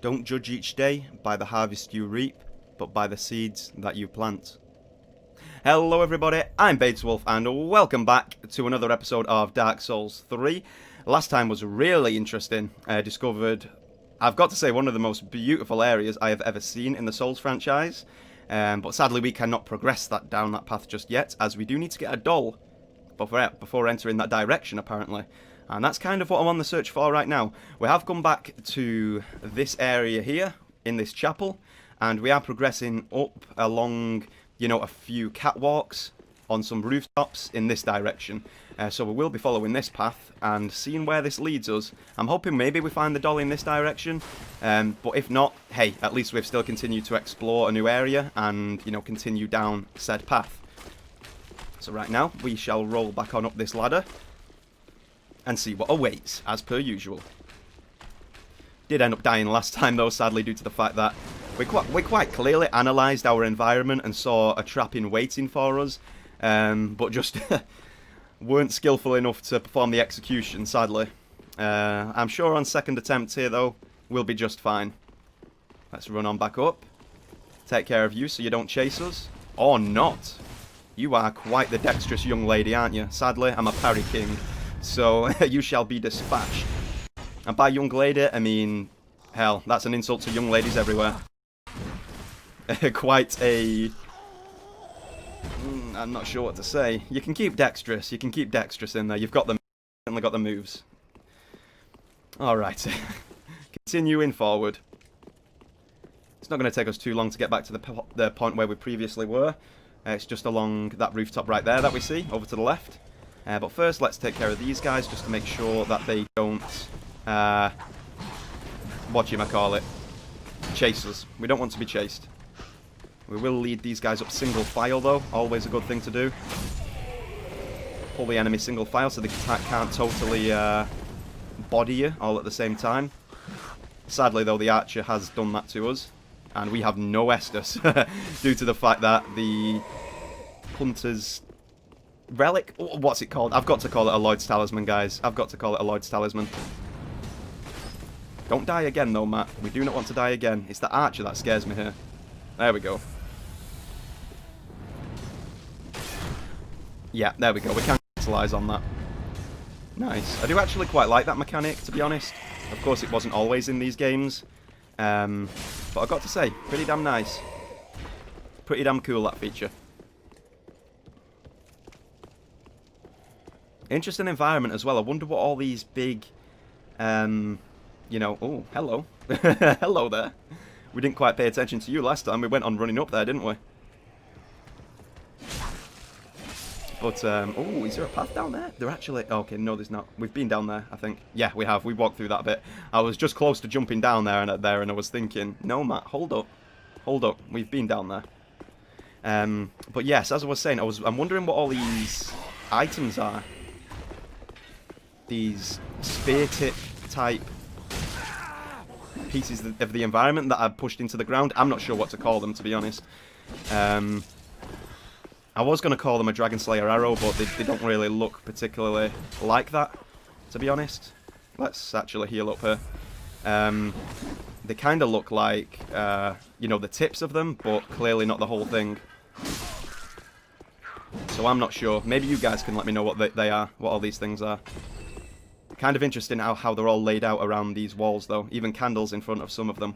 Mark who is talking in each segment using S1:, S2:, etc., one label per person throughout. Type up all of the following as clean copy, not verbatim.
S1: Don't judge each day by the harvest you reap, but by the seeds that you plant. Hello everybody, I'm Bateswolf and welcome back to another episode of Dark Souls 3. Last time was really interesting. I discovered, I've got to say, one of the most beautiful areas I have ever seen in the Souls franchise. But sadly we cannot progress down that path just yet, as we do need to get a doll before entering that direction apparently. And that's kind of what I'm on the search for right now. We have come back to this area here, in this chapel, and we are progressing up along, you know, a few catwalks on some rooftops in this direction. So we will be following this path and seeing where this leads us. I'm hoping maybe we find the doll in this direction, but if not, hey, at least we've still continued to explore a new area and, you know, continue down said path. So right now, we shall roll back on up this ladder and see what awaits, as per usual. Did end up dying last time though, sadly, due to the fact that we quite clearly analysed our environment and saw a trap in waiting for us, but just weren't skillful enough to perform the execution, sadly. I'm sure on second attempt here though, we'll be just fine. Let's run on back up. Take care of you so you don't chase us. Or not. You are quite the dexterous young lady, aren't you? Sadly, I'm a parry king. So, you shall be dispatched. And by young lady, I mean, hell, that's an insult to young ladies everywhere. Quite a... I'm not sure what to say. You can keep dexterous. You can keep dexterous in there. You've got certainly got the moves. Alright. Continuing forward. It's not going to take us too long to get back to the point where we previously were. It's just along that rooftop right there that we see, over to the left. But first, let's take care of these guys just to make sure that they don't, whatchamacallit, chase us. We don't want to be chased. We will lead these guys up single file though, always a good thing to do. Pull the enemy single file so they can't totally body you all at the same time. Sadly though, the archer has done that to us, and we have no Estus due to the fact that the hunter's relic? What's it called? I've got to call it a Lloyd's Talisman, guys. I've got to call it a Lloyd's Talisman. Don't die again, though, Matt. We do not want to die again. It's the archer that scares me here. There we go. Yeah, there we go. We can capitalise on that. Nice. I do actually quite like that mechanic, to be honest. Of course, it wasn't always in these games. But I've got to say, pretty damn nice. Pretty damn cool, that feature. Interesting environment as well. I wonder what all these big, you know... Oh, hello. Hello there. We didn't quite pay attention to you last time. We went on running up there, didn't we? But, oh, is there a path down there? There actually... Okay, no, there's not. We've been down there, I think. Yeah, we have. We walked through that bit. I was just close to jumping down there, and I was thinking, no, Matt, hold up. Hold up. We've been down there. But yes, as I was saying, I'm wondering what all these items are. These spear tip type pieces of the environment that are pushed into the ground. I'm not sure what to call them, to be honest. I was going to call them a Dragon Slayer arrow, but they don't really look particularly like that, to be honest. Let's actually heal up here. They kind of look like, you know, the tips of them, but clearly not the whole thing. So I'm not sure. Maybe you guys can let me know what they are, what all these things are. Kind of interesting how they're all laid out around these walls, though. Even candles in front of some of them.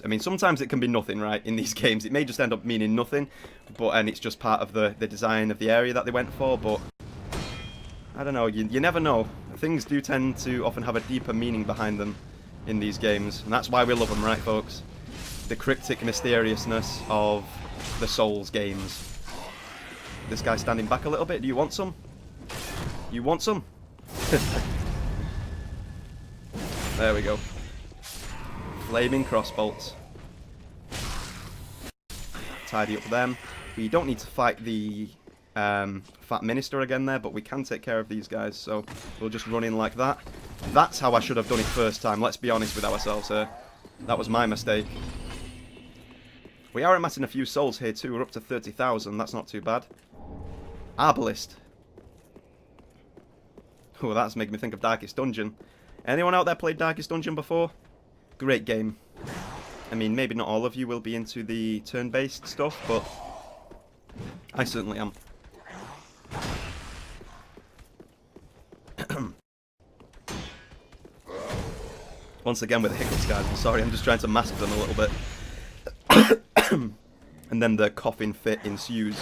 S1: I mean, sometimes it can be nothing, right, in these games. It may just end up meaning nothing, and it's just part of the design of the area that they went for, but... I don't know, you never know. Things do tend to often have a deeper meaning behind them in these games, and that's why we love them, right, folks? The cryptic mysteriousness of the Souls games. This guy's standing back a little bit. Do you want some? You want some? There we go. Flaming crossbolts. Tidy up them. We don't need to fight the fat minister again there, but we can take care of these guys, so we'll just run in like that. That's how I should have done it first time. Let's be honest with ourselves here. That was my mistake. We are amassing a few souls here too. We're up to 30,000. That's not too bad. Arbalist. Oh, that's making me think of Darkest Dungeon. Anyone out there played Darkest Dungeon before? Great game. I mean, maybe not all of you will be into the turn-based stuff, but I certainly am. Once again with the hiccups, guys. I'm sorry, I'm just trying to mask them a little bit. And then the coughing fit ensues.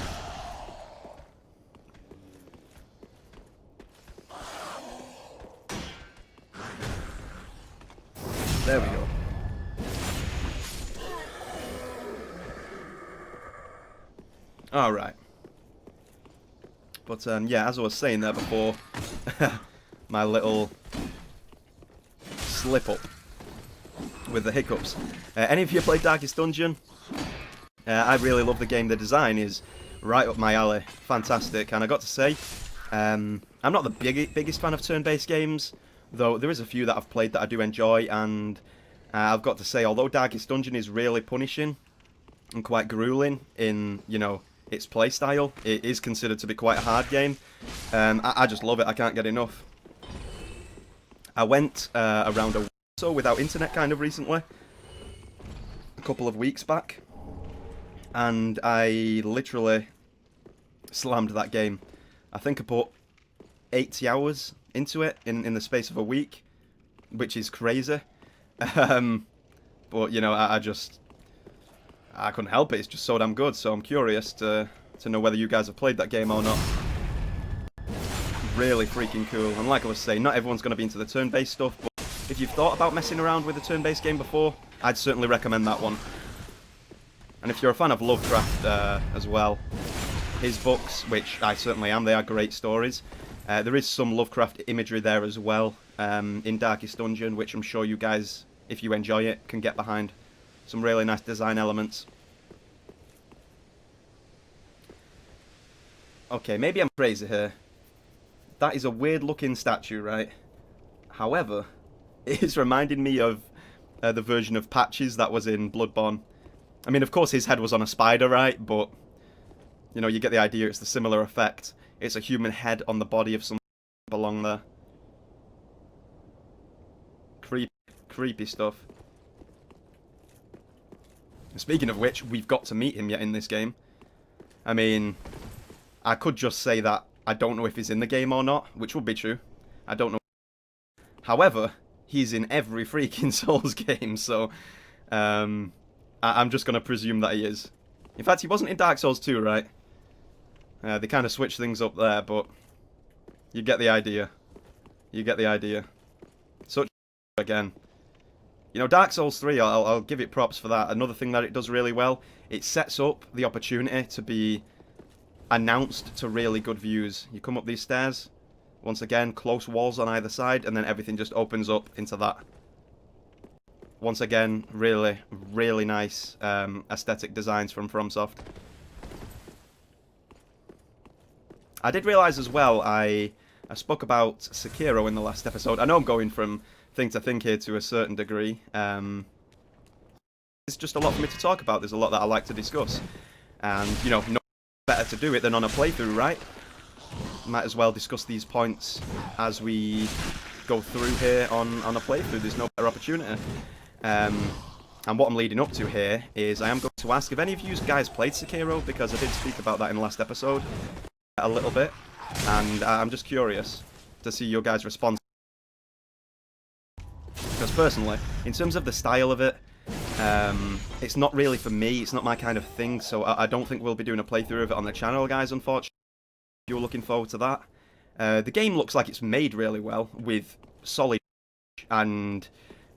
S1: There we go. Alright. But, yeah, as I was saying there before, my little slip-up with the hiccups. Any of you played Darkest Dungeon? I really love the game. The design is right up my alley. Fantastic. And I got to say, I'm not the biggest fan of turn-based games, though there is a few that I've played that I do enjoy, and I've got to say, although Darkest Dungeon is really punishing and quite grueling in, you know, its playstyle, it is considered to be quite a hard game. I just love it. I can't get enough. I went around a week or so without internet kind of recently, a couple of weeks back, and I literally slammed that game. I think I put 80 hours into it in the space of a week, which is crazy. But, you know, I couldn't help it. It's just so damn good, so I'm curious to know whether you guys have played that game or not. Really freaking cool. And like I was saying, not everyone's going to be into the turn-based stuff, but if you've thought about messing around with a turn-based game before, I'd certainly recommend that one. And if you're a fan of Lovecraft as well, his books, which I certainly am, they are great stories. There is some Lovecraft imagery there as well in Darkest Dungeon, which I'm sure you guys, if you enjoy it, can get behind. Some really nice design elements. Okay, maybe I'm crazy here. That is a weird looking statue, right? However, it's reminding me of the version of Patches that was in Bloodborne. I mean, of course his head was on a spider, right? But, you know, you get the idea. It's the similar effect. It's a human head on the body of some belong there. Creepy stuff. Speaking of which, we've got to meet him yet in this game. I mean, I could just say that I don't know if he's in the game or not, which would be true. I don't know. However, he's in every freaking Souls game, so I'm just going to presume that he is. In fact, he wasn't in Dark Souls 2, right? They kind of switched things up there, but you get the idea. You get the idea. Such again. You know, Dark Souls 3, I'll give it props for that. Another thing that it does really well, it sets up the opportunity to be announced to really good views. You come up these stairs, once again, close walls on either side, and then everything just opens up into that. Once again, really, really nice aesthetic designs from FromSoft. I did realise as well, I spoke about Sekiro in the last episode. I know I'm going from thing to thing here to a certain degree. It's just a lot for me to talk about. There's a lot that I like to discuss. And, you know, no better to do it than on a playthrough, right? Might as well discuss these points as we go through here on a playthrough. There's no better opportunity. And what I'm leading up to here is I am going to ask if any of you guys played Sekiro, because I did speak about that in the last episode a little bit. And I'm just curious to see your guys' response. Because personally, in terms of the style of it, it's not really for me. It's not my kind of thing, so I don't think we'll be doing a playthrough of it on the channel, guys, unfortunately. If you're looking forward to that. The game looks like it's made really well, with solid and,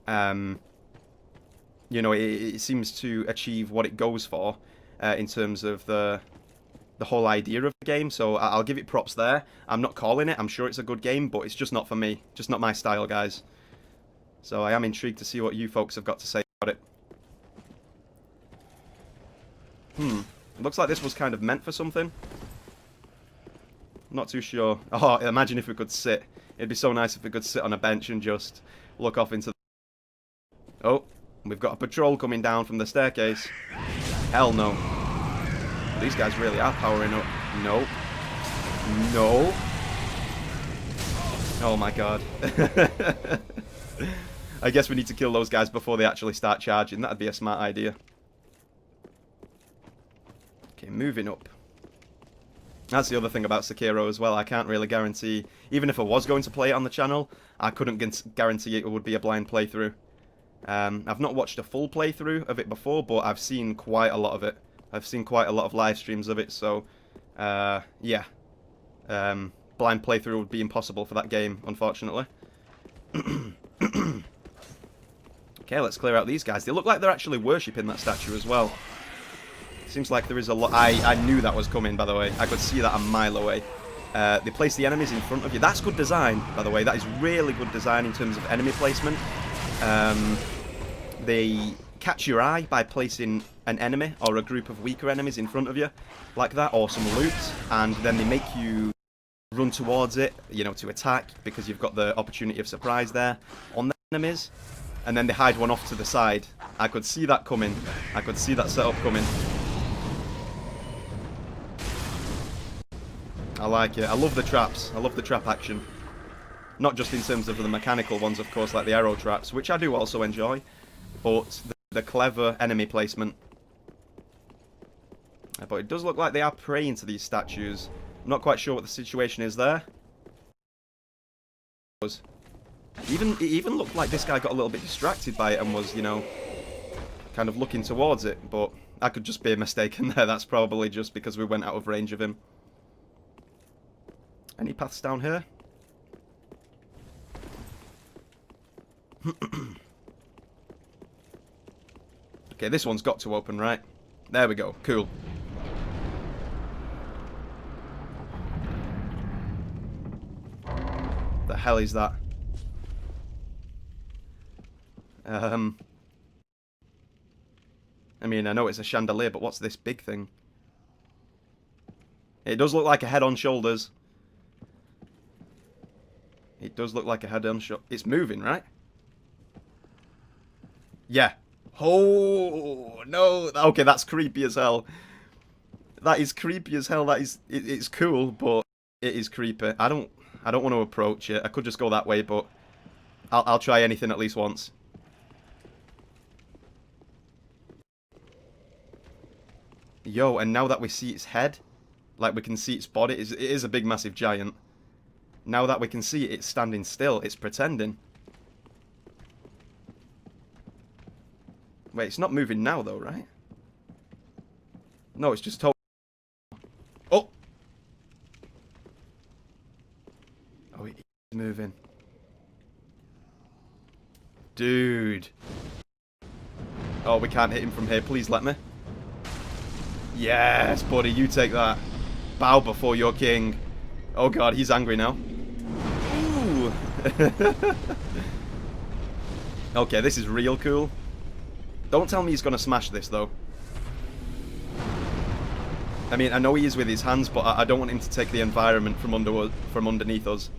S1: you know, it seems to achieve what it goes for in terms of the whole idea of the game, so I'll give it props there. I'm not calling it. I'm sure it's a good game, but it's just not for me. Just not my style, guys. So I am intrigued to see what you folks have got to say about it. It looks like this was kind of meant for something. Not too sure. Oh, imagine if we could sit. It'd be so nice if we could sit on a bench and just look off into the... Oh, we've got a patrol coming down from the staircase. Hell no. These guys really are powering up. No. No. Oh my god. I guess we need to kill those guys before they actually start charging. That'd be a smart idea. Okay, moving up. That's the other thing about Sekiro as well. I can't really guarantee, even if I was going to play it on the channel, I couldn't guarantee it would be a blind playthrough. I've not watched a full playthrough of it before, but I've seen quite a lot of it. I've seen quite a lot of live streams of it, so yeah. Blind playthrough would be impossible for that game, unfortunately. Okay, let's clear out these guys. They look like they're actually worshipping that statue as well. Seems like there is a lot. I knew that was coming, by the way. I could see that a mile away. They place the enemies in front of you. That's good design, by the way. That is really good design in terms of enemy placement. They catch your eye by placing an enemy or a group of weaker enemies in front of you, like that, or some loot, and then they make you run towards it, you know, to attack, because you've got the opportunity of surprise there on the enemies, and then they hide one off to the side. I could see that coming. I could see that setup coming. I like it. I love the traps. I love the trap action. Not just in terms of the mechanical ones, of course, like the arrow traps, which I do also enjoy, but the clever enemy placement. But it does look like they are praying to these statues. I'm not quite sure what the situation is there. It even looked like this guy got a little bit distracted by it and was, you know, kind of looking towards it, but I could just be mistaken there. That's probably just because we went out of range of him. Any paths down here? Okay, this one's got to open, right? There we go. Cool. The hell is that? I mean, I know it's a chandelier, but what's this big thing? It does look like a head on shoulders. It does look like a head on shoulders. It's moving, right? Yeah. Oh, no. Okay, that's creepy as hell. That is creepy as hell. That is... It's cool, but it is creepy. I don't want to approach it. I could just go that way, but I'll try anything at least once. Yo, and now that we see its head, like we can see its body, it is a big, massive giant. Now that we can see it, it's standing still. It's pretending. Wait, it's not moving now, though, right? No, it's just totally... Oh! Oh, it is moving. Dude. Oh, we can't hit him from here. Please let me. Yes, buddy, you take that. Bow before your king. Oh, God, he's angry now. Ooh. Okay, this is real cool. Don't tell me he's going to smash this, though. I mean, I know he is with his hands, but I don't want him to take the environment from underneath us.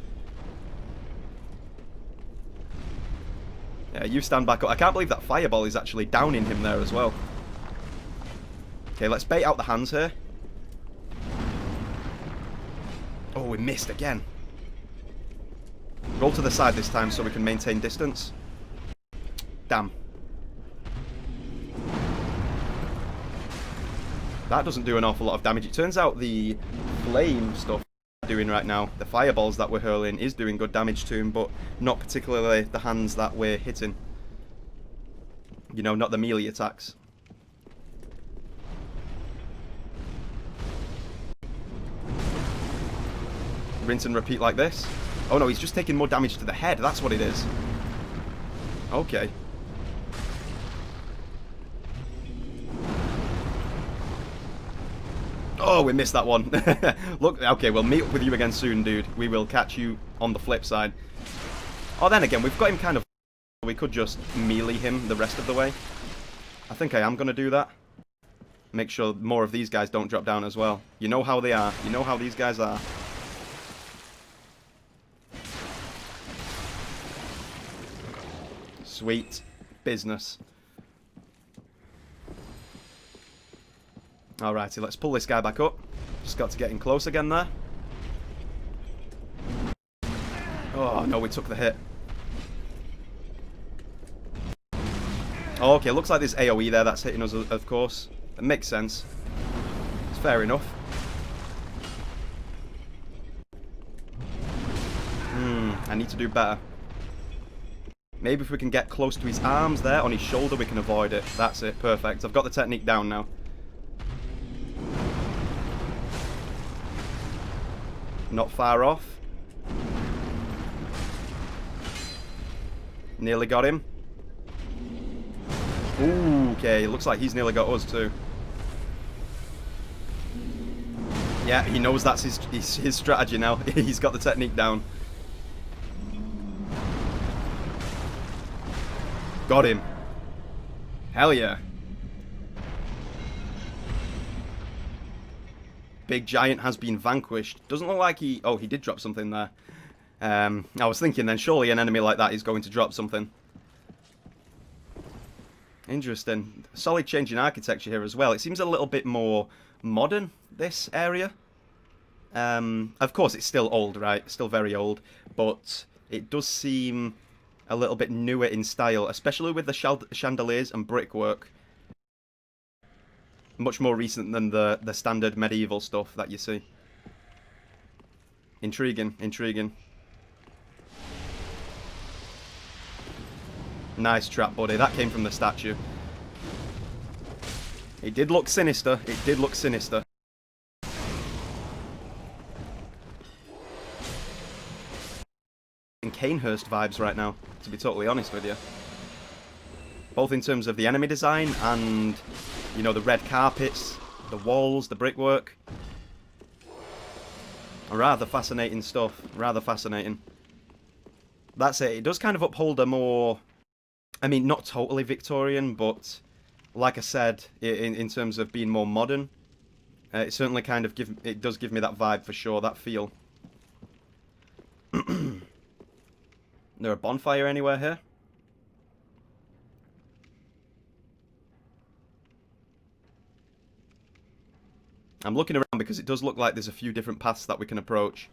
S1: Yeah, you stand back up. I can't believe that fireball is actually downing him there as well. Okay, let's bait out the hands here. Oh, we missed again. Roll to the side this time so we can maintain distance. Damn. That doesn't do an awful lot of damage. It turns out the flame stuff we're doing right now, the fireballs that we're hurling, is doing good damage to him, but not particularly the hands that we're hitting. You know, not the melee attacks. Rinse and repeat like this. Oh no, he's just taking more damage to the head. That's what it is. Okay. Oh, we missed that one. Look, okay, we'll meet up with you again soon, dude. We will catch you on the flip side. Oh, then again, we've got him kind of... We could just melee him the rest of the way. I think I am going to do that. Make sure more of these guys don't drop down as well. You know how they are. You know how these guys are. Sweet business. Alrighty, let's pull this guy back up. Just got to get in close again there. Oh, no, we took the hit. Oh, okay, looks like there's AoE there that's hitting us, of course. It makes sense. It's fair enough. I need to do better. Maybe if we can get close to his arms there, on his shoulder, we can avoid it. That's it, perfect. I've got the technique down now. Not far off. Nearly got him. Ooh, okay, looks like he's nearly got us too. Yeah, he knows that's his strategy now. He's got the technique down. Got him. Hell yeah. Big giant has been vanquished. Doesn't look like he... Oh, he did drop something there. I was thinking then, surely an enemy like that is going to drop something. Interesting. Solid change in architecture here as well. It seems a little bit more modern, this area. Of course, it's still old, right? Still very old. But it does seem a little bit newer in style, especially with the chandeliers and brickwork. Much more recent than the standard medieval stuff that you see. Intriguing, intriguing. Nice trap, buddy. That came from the statue. It did look sinister. It did look sinister. And Canehurst vibes right now, to be totally honest with you. Both in terms of the enemy design and, you know, the red carpets, the walls, the brickwork. Rather fascinating stuff. Rather fascinating. That's it. It does kind of uphold a more... I mean, not totally Victorian, but like I said, in terms of being more modern, it certainly kind of does give me that vibe for sure, that feel. Is there a bonfire anywhere here? I'm looking around because it does look like there's a few different paths that we can approach.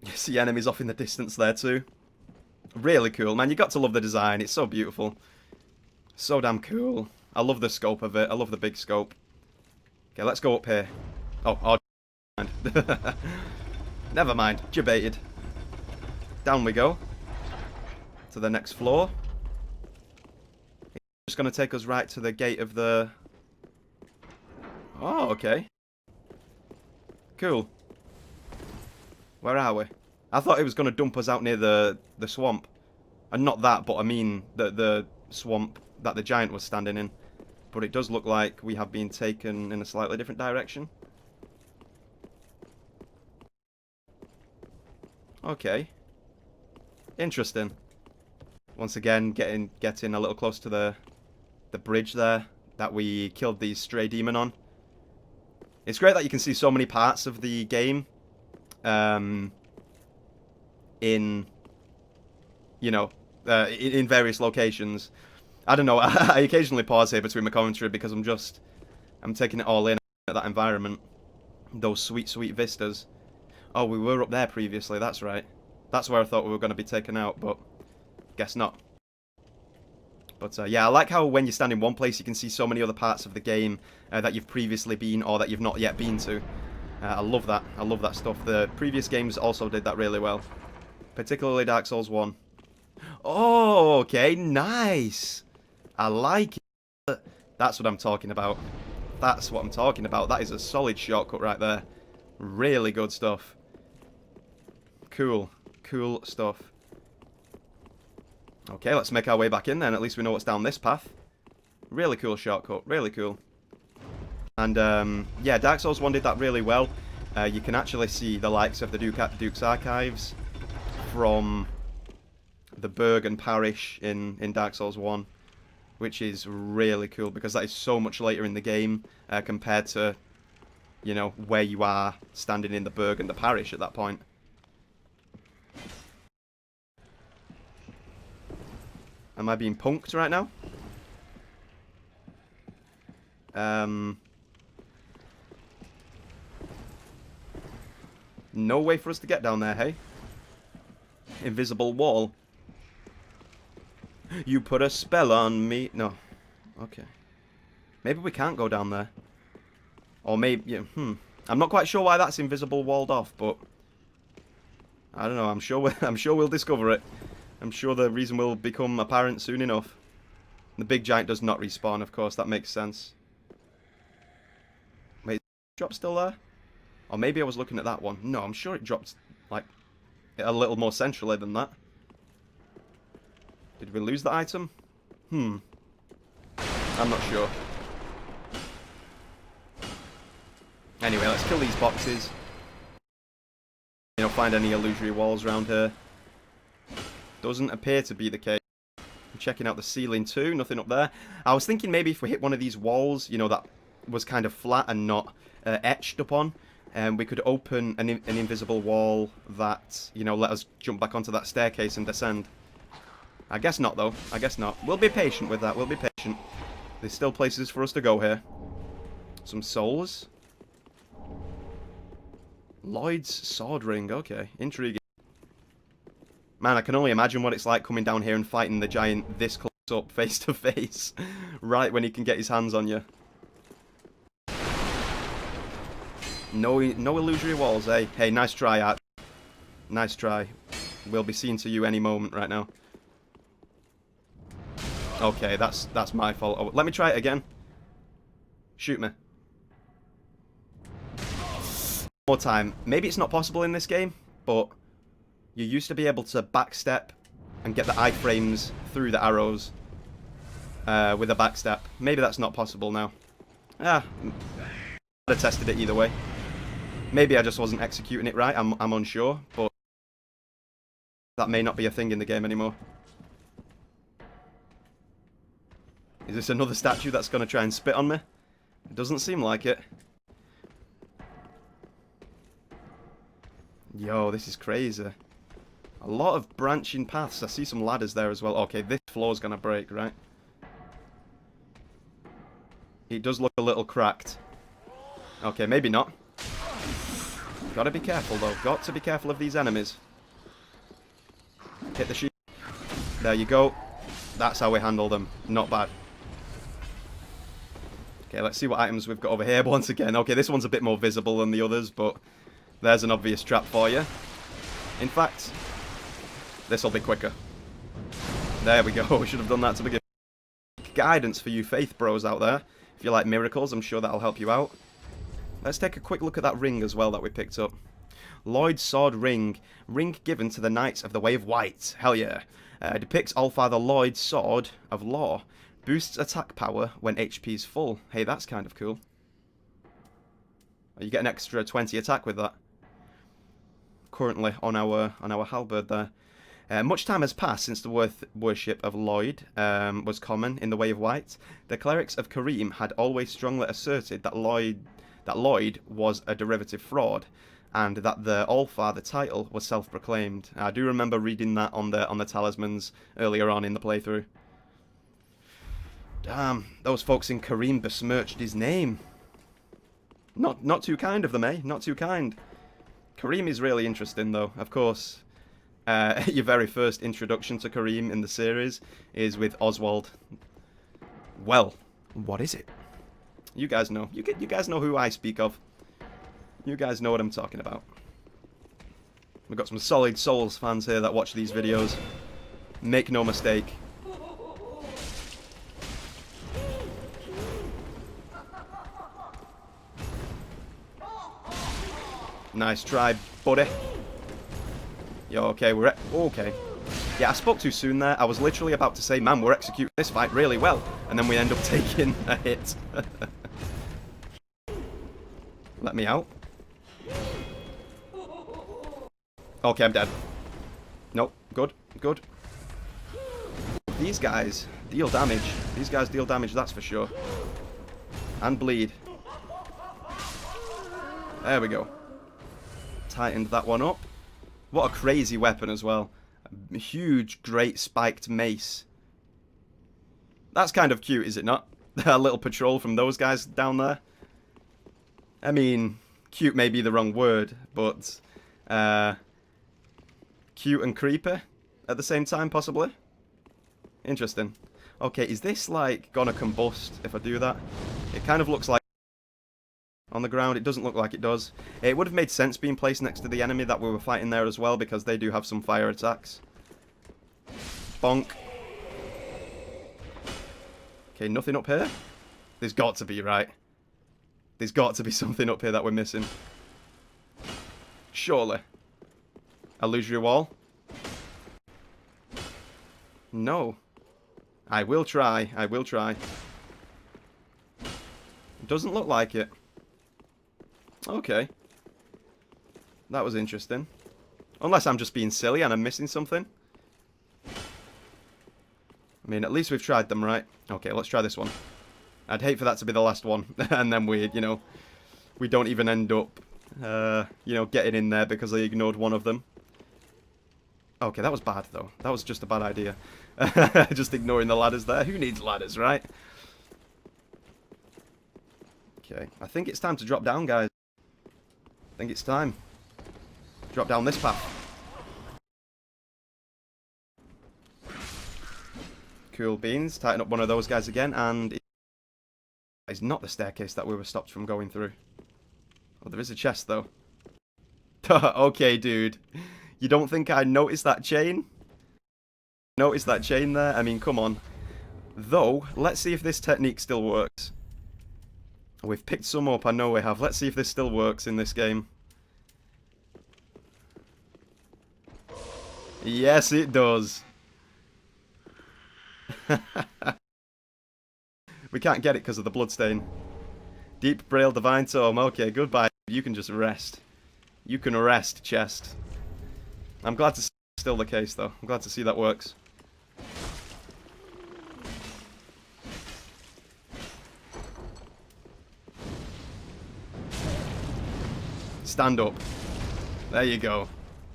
S1: You see enemies off in the distance there too. Really cool, man. You got to love the design. It's so beautiful. So damn cool. I love the scope of it. I love the big scope. Okay, let's go up here. Oh, never mind. Debated. Down we go. To the next floor. It's just going to take us right to the gate of the... Oh, okay. Cool. Where are we? I thought it was going to dump us out near the swamp. And not that, but I mean the swamp that the giant was standing in. But it does look like we have been taken in a slightly different direction. Okay. Interesting. Once again, getting a little close to the bridge there that we killed the stray demon on. It's great that you can see so many parts of the game in, you know, in various locations. I don't know, I occasionally pause here between my commentary because I'm taking it all in at that environment. Those sweet, sweet vistas. Oh, we were up there previously, that's right. That's where I thought we were going to be taken out, but guess not. But yeah, I like how when you stand in one place you can see so many other parts of the game that you've previously been or that you've not yet been to. I love that. I love that stuff. The previous games also did that really well. Particularly Dark Souls 1. Oh, okay, nice. I like it. That's what I'm talking about. That's what I'm talking about. That is a solid shortcut right there. Really good stuff. Cool. Cool stuff. Okay, let's make our way back in then. At least we know what's down this path. Really cool shortcut. Really cool. And, yeah, Dark Souls 1 did that really well. You can actually see the likes of the Duke's Archives from the Bergen Parish in Dark Souls 1, which is really cool because that is so much later in the game compared to, you know, where you are standing in the Bergen, the parish at that point. Am I being punked right now? No way for us to get down there, hey? Invisible wall. You put a spell on me. No. Okay. Maybe we can't go down there. Or maybe... Yeah, I'm not quite sure why that's invisible walled off, but... I don't know. I'm sure we'll discover it. I'm sure the reason will become apparent soon enough. The big giant does not respawn, of course. That makes sense. Wait, is the drop still there? Or maybe I was looking at that one. No, I'm sure it dropped, like, a little more centrally than that. Did we lose the item? I'm not sure. Anyway, let's kill these boxes. You know, find any illusory walls around here. Doesn't appear to be the case. I'm checking out the ceiling too. Nothing up there. I was thinking maybe if we hit one of these walls, you know, that was kind of flat and not etched upon, we could open an invisible wall that, you know, let us jump back onto that staircase and descend. I guess not, though. I guess not. We'll be patient with that. We'll be patient. There's still places for us to go here. Some souls. Lloyd's sword ring. Okay. Intriguing. Man, I can only imagine what it's like coming down here and fighting the giant this close up, face to face. Right when he can get his hands on you. No illusory walls, eh? Hey, nice try, Art. Nice try. We'll be seeing to you any moment right now. Okay, that's my fault. Oh, let me try it again. Shoot me. One more time. Maybe it's not possible in this game, but you used to be able to backstep and get the iframes through the arrows with a backstep. Maybe that's not possible now. I'd have tested it either way. Maybe I just wasn't executing it right. I'm unsure, but that may not be a thing in the game anymore. Is this another statue that's going to try and spit on me? It doesn't seem like it. Yo, this is crazy. A lot of branching paths. I see some ladders there as well. Okay, this floor's going to break, right? It does look a little cracked. Okay, maybe not. Gotta be careful, though. Got to be careful of these enemies. Hit the sheep. There you go. That's how we handle them. Not bad. Okay, let's see what items we've got over here once again. Okay, this one's a bit more visible than the others, but there's an obvious trap for you. In fact, this will be quicker. There we go. We should have done that to begin. Guidance for you faith bros out there. If you like miracles, I'm sure that'll help you out. Let's take a quick look at that ring as well that we picked up. Lloyd's Sword Ring. Ring given to the Knights of the Way of White. Hell yeah. Depicts Allfather Lloyd's Sword of Law. Boosts attack power when HP is full. Hey, that's kind of cool. You get an extra 20 attack with that. Currently on our halberd there. Much time has passed since the worship of Lloyd was common in the Way of White. The clerics of Kareem had always strongly asserted that Lloyd was a derivative fraud, and that the Allfather title was self-proclaimed. I do remember reading that on the talismans earlier on in the playthrough. Damn, those folks in Kareem besmirched his name. Not too kind of them, eh? Not too kind. Kareem is really interesting, though. Of course, your very first introduction to Kareem in the series is with Oswald. Well, what is it? You guys know. You guys know who I speak of. You guys know what I'm talking about. We've got some solid Souls fans here that watch these videos. Make no mistake. Nice try, buddy. Yo, okay, okay. Yeah, I spoke too soon there. I was literally about to say, man, we're executing this fight really well. And then we end up taking a hit. Let me out. Okay, I'm dead. Nope, good, good. These guys deal damage. These guys deal damage, that's for sure. And bleed. There we go. Tightened that one up. What a crazy weapon as well. A huge, great spiked mace. That's kind of cute, is it not? A little patrol from those guys down there. I mean, cute may be the wrong word, but cute and creepy at the same time, possibly. Interesting. Okay, is this, like, gonna combust if I do that? It kind of looks like on the ground. It doesn't look like it does. It would have made sense being placed next to the enemy that we were fighting there as well, because they do have some fire attacks. Bonk. Okay, nothing up here? There's got to be, right? There's got to be something up here that we're missing. Surely. Illusory wall? No. I will try. I will try. Doesn't look like it. Okay. That was interesting. Unless I'm just being silly and I'm missing something. I mean, at least we've tried them, right? Okay, let's try this one. I'd hate for that to be the last one. And then we, you know, we don't even end up, you know, getting in there because I ignored one of them. Okay, that was bad, though. That was just a bad idea. Just ignoring the ladders there. Who needs ladders, right? Okay, I think it's time to drop down, guys. I think it's time. Drop down this path. Cool beans. Tighten up one of those guys again, and it's not the staircase that we were stopped from going through. Oh, there is a chest, though. Okay, dude. You don't think I noticed that chain? Notice that chain there? I mean, come on. Though, let's see if this technique still works. We've picked some up, I know we have. Let's see if this still works in this game. Yes, it does. We can't get it because of the bloodstain. Deep Braille Divine Tome. Okay, goodbye. You can just rest. You can rest, chest. I'm glad to see that's still the case, though. I'm glad to see that works. Stand up. There you go.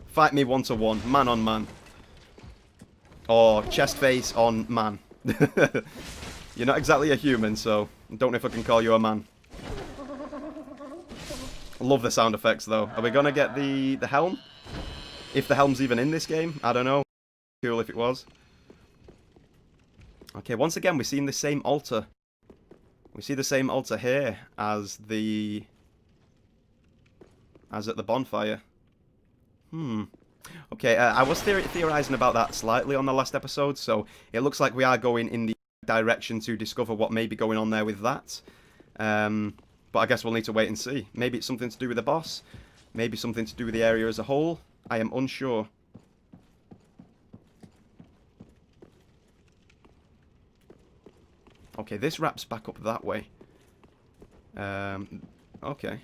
S1: Fight me 1-to-1. Man on man. Or chest face on man. You're not exactly a human, so I don't know if I can call you a man. Love the sound effects, though. Are we going to get the helm? If the helm's even in this game? I don't know. Cool if it was. Okay, once again, we're seeing the same altar. We see the same altar here as at the bonfire. Okay, I was theorizing about that slightly on the last episode, so it looks like we are going in the direction to discover what may be going on there with that. But I guess we'll need to wait and see. Maybe it's something to do with the boss. Maybe something to do with the area as a whole. I am unsure. Okay, this wraps back up that way. Okay.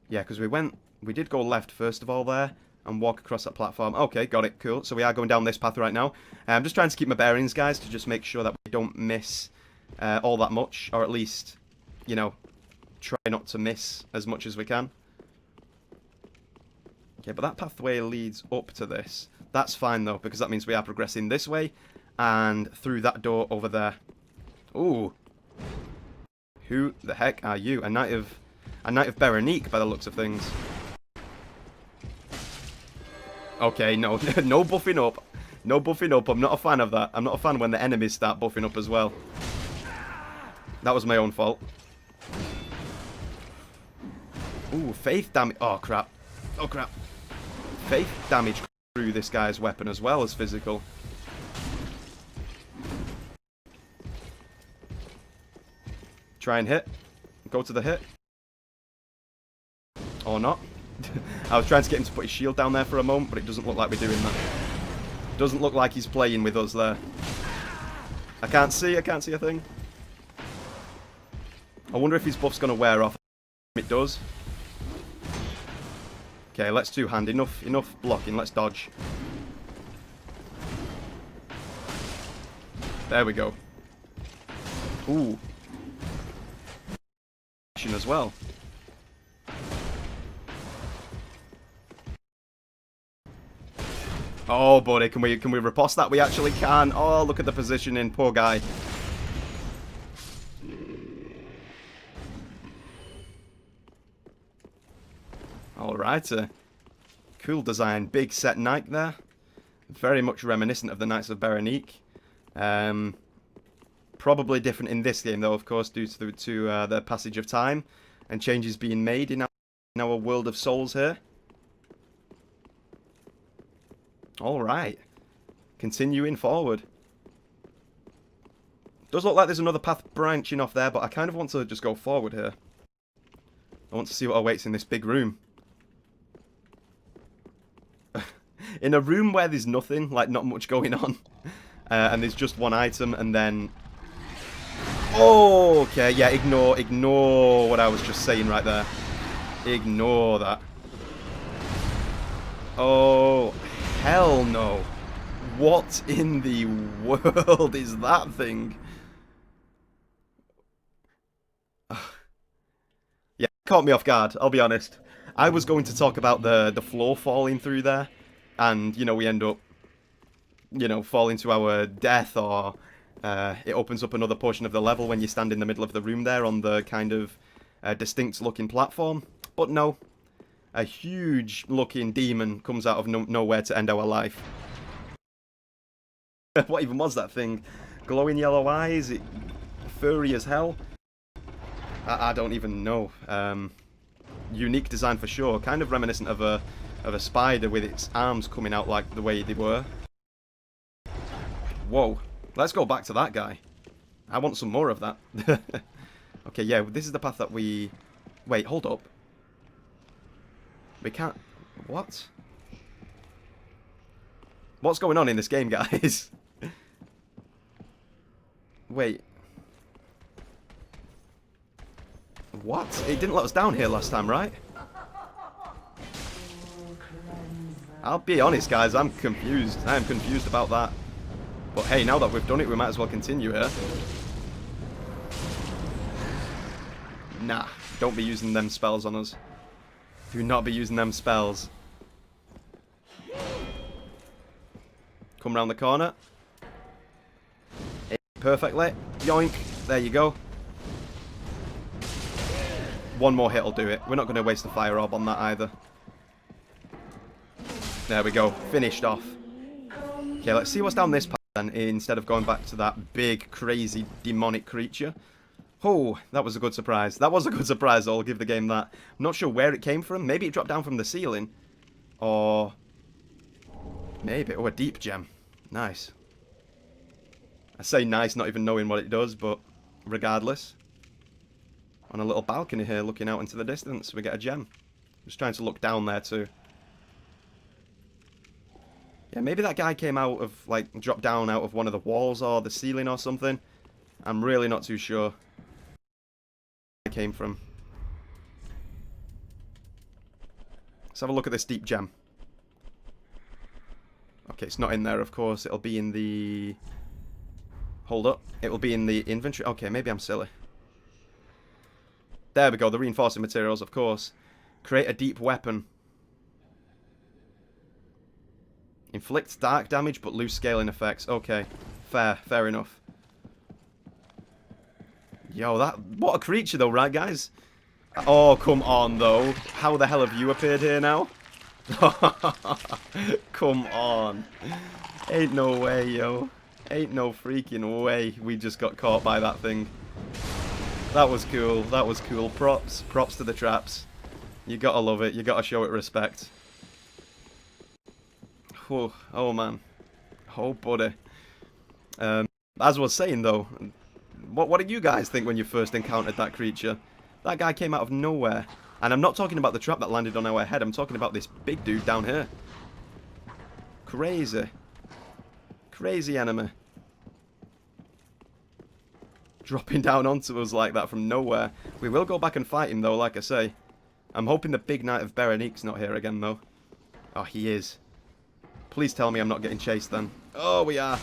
S1: Yeah, because we did go left first of all there and walk across that platform. Okay, got it, cool. So we are going down this path right now. I'm just trying to keep my bearings, guys, to just make sure that we don't miss all that much, or at least, you know, try not to miss as much as we can. Okay, but that pathway leads up to this. That's fine, though, because that means we are progressing this way and through that door over there. Ooh. Who the heck are you? A knight of Berenique, by the looks of things. Okay, no. No buffing up. No buffing up. I'm not a fan of that. I'm not a fan when the enemies start buffing up as well. That was my own fault. Ooh, faith damage. Oh, crap. Oh, crap. Faith damage through this guy's weapon as well as physical. Try and hit. Go to the hit. Or not. I was trying to get him to put his shield down there for a moment, but it doesn't look like we're doing that. Doesn't look like he's playing with us there. I can't see a thing. I wonder if his buff's going to wear off. It does. Okay, let's two-hand. Enough blocking. Let's dodge. There we go. Ooh. As well. Oh, buddy, can we riposte that? We actually can. Oh, look at the positioning, poor guy. All right, cool design, big set Nike there. Very much reminiscent of the Knights of Berenice. Probably different in this game, though, of course, due to the passage of time and changes being made in our world of souls here. Alright. Continuing forward. Does look like there's another path branching off there, but I kind of want to just go forward here. I want to see what awaits in this big room. In a room where there's nothing, like not much going on, and there's just one item, and then... Oh, okay, yeah, ignore what I was just saying right there. Ignore that. Oh, hell no. What in the world is that thing? Yeah, caught me off guard, I'll be honest. I was going to talk about the floor falling through there, and, you know, we end up, you know, falling to our death, or it opens up another portion of the level when you stand in the middle of the room there on the kind of distinct-looking platform. But no, a huge-looking demon comes out of nowhere to end our life. What even was that thing? Glowing yellow eyes? Furry as hell? I don't even know. Unique design for sure. Kind of reminiscent of a spider with its arms coming out like the way they were. Whoa. Let's go back to that guy. I want some more of that. Okay, yeah, this is the path that we... Wait, hold up. We can't... What? What's going on in this game, guys? Wait. What? It didn't let us down here last time, right? I'll be honest, guys, I'm confused. I am confused about that. But hey, now that we've done it, we might as well continue here. Nah, don't be using them spells on us. Do not be using them spells. Come round the corner. Perfectly. Yoink. There you go. One more hit will do it. We're not going to waste the fire orb on that either. There we go. Finished off. Okay, let's see what's down this path then, instead of going back to that big, crazy, demonic creature. Oh, that was a good surprise. That was a good surprise, I'll give the game that. I'm not sure where it came from. Maybe it dropped down from the ceiling. Or... maybe. Oh, a deep gem. Nice. I say nice, not even knowing what it does, but regardless. On a little balcony here, looking out into the distance, we get a gem. Just trying to look down there too. Yeah, maybe that guy came out of, like, dropped down out of one of the walls or the ceiling or something. I'm really not too sure where it came from. Let's have a look at this deep gem. Okay, it's not in there, of course. It'll be in the... Hold up. It will be in the inventory. Okay, maybe I'm silly. There we go. The reinforcing materials, of course. Create a deep weapon. Inflicts dark damage, but loose scaling effects. Okay. Fair enough. Yo, that... what a creature, though, right, guys? Oh, come on, though. How the hell have you appeared here now? Come on. Ain't no way, yo. Ain't no freaking way we just got caught by that thing. That was cool. That was cool. Props. Props to the traps. You gotta love it. You gotta show it respect. Whew. Oh, man. Oh, buddy. As I was saying, though, what did you guys think when you first encountered that creature? That guy came out of nowhere. And I'm not talking about the trap that landed on our head. I'm talking about this big dude down here. Crazy. Crazy enemy. Dropping down onto us like that from nowhere. We will go back and fight him, though, like I say. I'm hoping the big Knight of Berenice's not here again, though. Oh, he is. Please tell me I'm not getting chased, then. Oh, we are.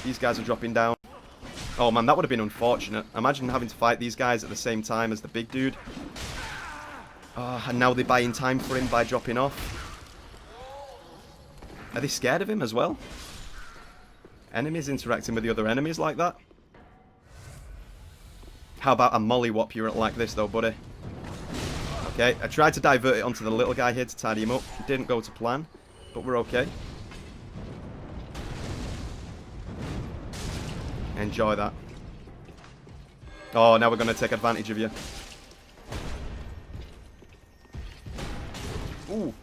S1: These guys are dropping down. Oh, man, that would have been unfortunate. Imagine having to fight these guys at the same time as the big dude. Oh, and now they're buying time for him by dropping off. Are they scared of him as well? Enemies interacting with the other enemies like that? How about a mollywop you like this, though, buddy? Okay, I tried to divert it onto the little guy here to tidy him up. Didn't go to plan, but we're okay. Enjoy that. Oh, now we're going to take advantage of you. Ooh.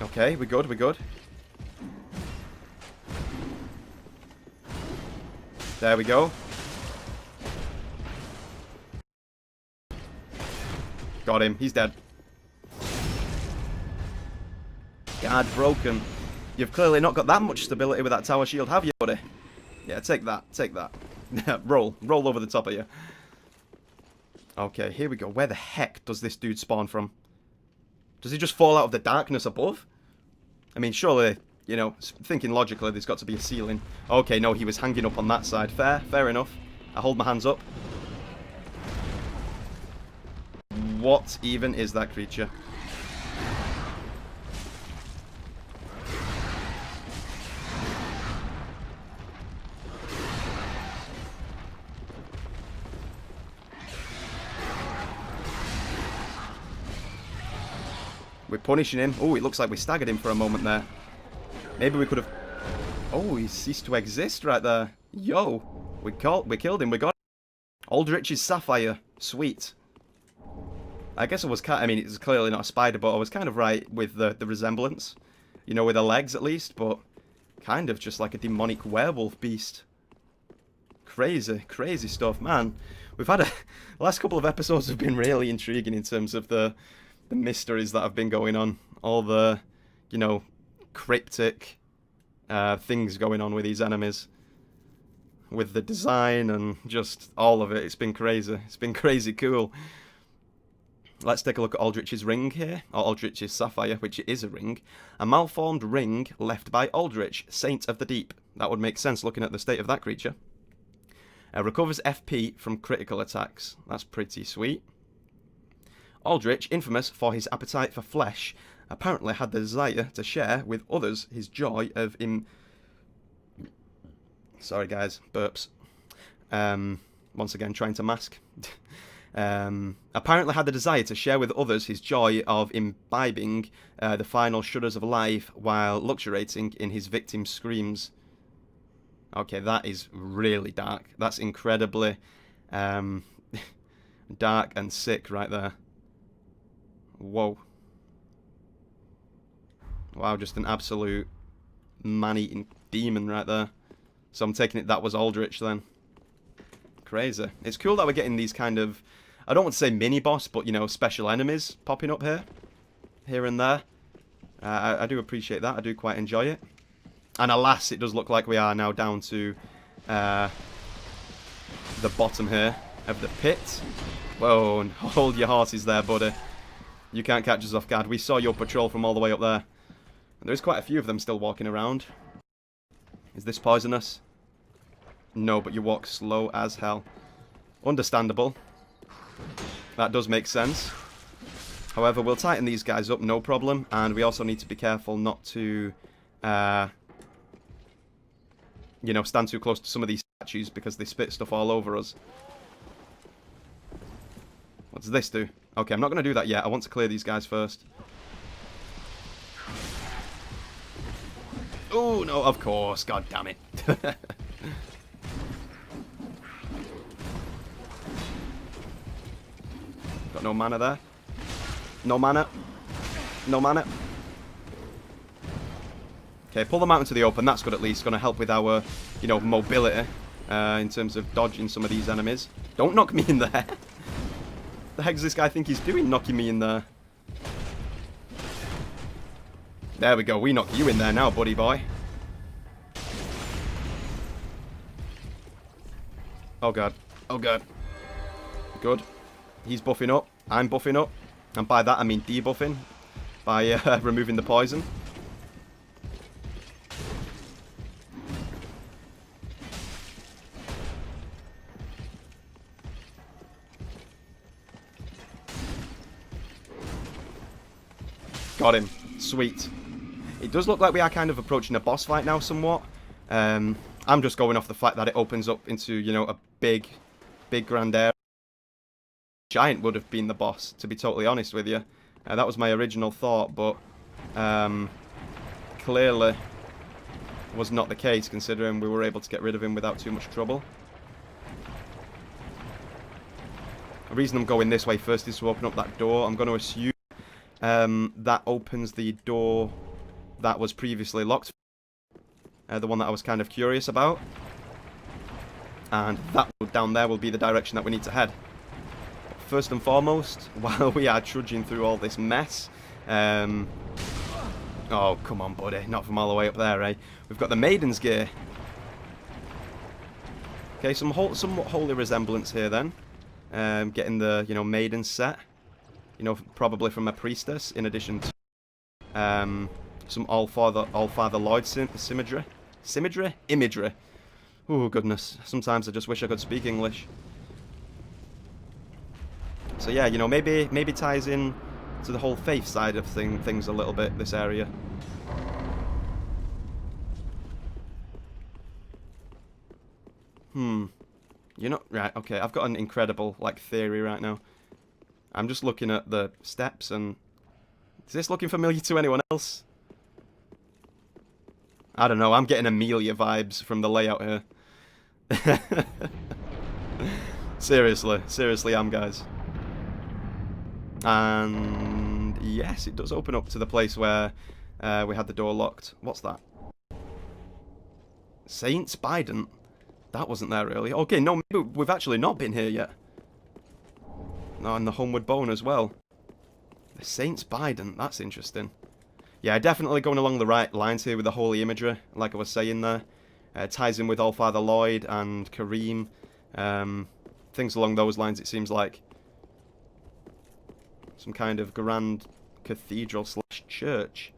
S1: Okay, we're good, we're good. There we go. Got him. He's dead. Guard broken. You've clearly not got that much stability with that tower shield, have you, buddy? Yeah, take that. Take that. Roll. Roll over the top of you. Okay, here we go. Where the heck does this dude spawn from? Does he just fall out of the darkness above? I mean, surely, you know, thinking logically, there's got to be a ceiling. Okay, no, he was hanging up on that side. Fair. Fair enough. I hold my hands up. What even is that creature? We're punishing him. Oh, it looks like we staggered him for a moment there. Maybe we could have... Oh, he ceased to exist right there. Yo, we killed him. We got him. Aldrich's Sapphire. Sweet. I guess I was kind... I mean, it's clearly not a spider, but I was kind of right with the resemblance. You know, with the legs at least, but kind of just like a demonic werewolf beast. Crazy, crazy stuff. Man, we've had the last couple of episodes have been really intriguing in terms of the mysteries that have been going on. All the, you know, cryptic things going on with these enemies. With the design and just all of it. It's been crazy. It's been crazy cool. Let's take a look at Aldrich's ring here, or Aldrich's Sapphire, which is a ring. A malformed ring left by Aldrich, Saint of the Deep. That would make sense looking at the state of that creature. Recovers FP from critical attacks. That's pretty sweet. Aldrich, infamous for his appetite for flesh, apparently had the desire to share with others his joy of Sorry guys, burps. Once again, trying to mask. Apparently had the desire to share with others his joy of imbibing the final shudders of life while luxuriating in his victim's screams. Okay, that is really dark. That's incredibly dark and sick right there. Whoa. Wow, just an absolute man-eating demon right there. So I'm taking it that was Aldrich then. Crazy. It's cool that we're getting these kind of, I don't want to say mini-boss, but, you know, special enemies popping up here and there. I do appreciate that. I do quite enjoy it. And alas, it does look like we are now down to the bottom here of the pit. Whoa, and hold your horses there, buddy. You can't catch us off guard. We saw your patrol from all the way up there. And there's quite a few of them still walking around. Is this poisonous? No, but you walk slow as hell. Understandable. That does make sense. However, we'll tighten these guys up, no problem. And we also need to be careful not to, you know, stand too close to some of these statues because they spit stuff all over us. What does this do? Okay, I'm not going to do that yet. I want to clear these guys first. Oh, no, of course. God damn it. Got no mana there. No mana. No mana. Okay, pull them out into the open. That's good at least. Going to help with our, you know, mobility in terms of dodging some of these enemies. Don't knock me in there. The heck does this guy think he's doing, knocking me in there? There we go. We knock you in there now, buddy boy. Oh, God. Oh, God. Good. He's buffing up. I'm buffing up. And by that, I mean debuffing. By removing the poison. Got him. Sweet. It does look like we are kind of approaching a boss fight now somewhat. I'm just going off the fact that it opens up into, you know, a big grand area. Giant would have been the boss, to be totally honest with you. That was my original thought, but clearly was not the case, considering we were able to get rid of him without too much trouble. The reason I'm going this way first is to open up that door. I'm going to assume that opens the door that was previously locked. The one that I was kind of curious about. And that road down there will be the direction that we need to head. But first and foremost, while we are trudging through all this mess... oh, come on, buddy. Not from all the way up there, eh? We've got the Maiden's Gear. Okay, somewhat holy resemblance here, then. Getting the, Maiden set. Probably from a priestess, in addition to some All-Father Lloyd symmetry. Symmetry? Imagery. Oh, goodness. Sometimes I just wish I could speak English. So yeah, maybe ties in to the whole faith side of things a little bit, this area. Right, okay, I've got an incredible, theory right now. I'm just looking at the steps, and... is this looking familiar to anyone else? I don't know, I'm getting Amelia vibes from the layout here. Seriously I'm, guys. And yes, it does open up to the place where we had the door locked. What's that? Saint's Bident? That wasn't there really. Okay, no, maybe we've actually not been here yet. No, and the Homeward Bone as well. The Saint's Bident, that's interesting. Yeah, definitely going along the right lines here with the holy imagery, like I was saying there. Ties in with All-Father Lloyd and Kareem. Things along those lines, it seems like. Some kind of grand cathedral / church.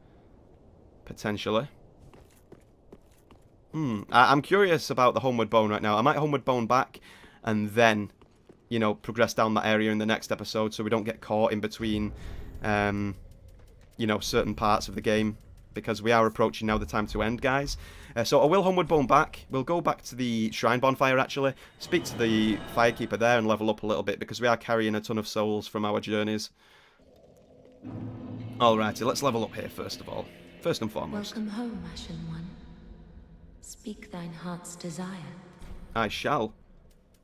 S1: Potentially. I'm curious about the Homeward Bone right now. I might Homeward Bone back and then, progress down that area in the next episode so we don't get caught in between, certain parts of the game. Because we are approaching now the time to end, guys. So I will Homeward Bone back. We'll go back to the Shrine Bonfire, actually. Speak to the Firekeeper there and level up a little bit, because we are carrying a ton of souls from our journeys. Alrighty, let's level up here first of all. First and foremost.
S2: Welcome home, Ashen One. Speak thine heart's desire.
S1: I shall.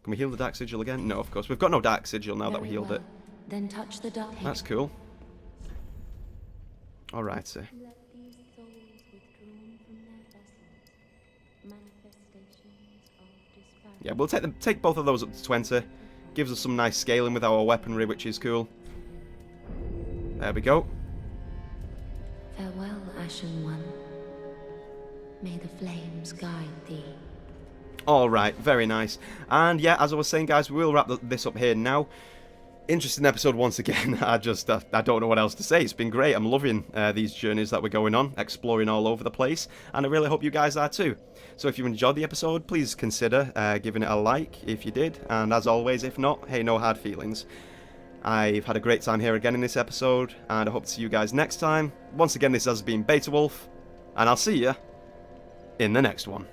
S1: Can we heal the Dark Sigil again? No, of course. We've got no Dark Sigil now that we healed it.
S2: Then touch the dark.
S1: That's cool. Alrighty. Yeah, we'll take both of those up to 20. Gives us some nice scaling with our weaponry, which is cool. There we go.
S2: Farewell, Ashen One. May the flames guide thee.
S1: Alright, very nice. And yeah, as I was saying, guys, we will wrap this up here now. Interesting episode once again. I don't know what else to say. It's been great. I'm loving these journeys that we're going on, exploring all over the place, and I really hope you guys are too. So if you enjoyed the episode, please consider giving it a like if you did, and as always, if not, hey, no hard feelings. I've had a great time here again in this episode, and I hope to see you guys next time. Once again, this has been Beta Wolf, and I'll see you in the next one.